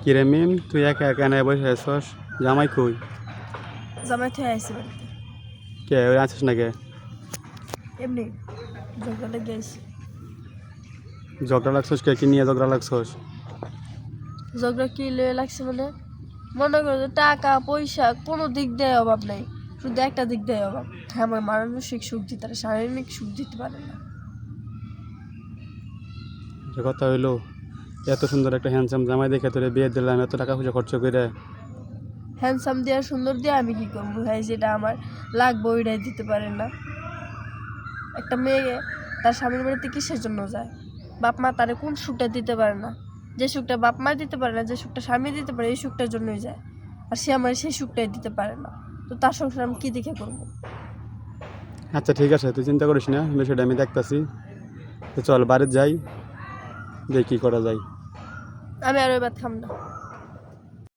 কিরে মিম তুই একা একা নাই বসে আছস জামাই কই জামাই থেকে আইসি বাড়িতে কে ওই আছিস না কে এমনি ঝগড়া লেগে আইসি ঝগড়া লাগছস কে কি নিয়ে ঝগড়া লাগছস ঝগড়া কি লয়ে লাগছে মানে মনে করো যে টাকা পয়সা কোনো দিক দিয়ে অভাব নাই, শুধু একটা দিক দিয়ে অভাব, আমার মানসিক সুখ দিতে পারে, শারীরিক সুখ দিতে পারে না। যে কথা হইলো এত সুন্দর একটা হ্যান্ডসাম জামাই দেখে তোরে বিয়ে দিলাম এত টাকা পয়সা খরচ করে হ্যান্ডসাম দিয়া সুন্দর দিয়া আমি কি করবো ভাই, যেটা আমার লাগবে ওইটাই দিতে পারে না। একটা মেয়ে তার স্বামীর বাড়িতে কিসের জন্য যায়? বাপ মা তারে কোন সুখটা দিতে পারে না, যে সুখটা বাপ মা দিতে পারে না, যে সুখটা স্বামী দিতে পারে, এই সুখটার জন্যই যায়। আর সে আমার সেই সুখটাই দিতে পারে না, তো তার সংসার আমি কী দেখে করবো? আচ্ছা ঠিক আছে তুই চিন্তা করিস না বিষয়টা আমি দেখতাছি তো চল বাড়িতে যাই দেখি কী করা যায়। আমি আর ওই ভাত খাম না।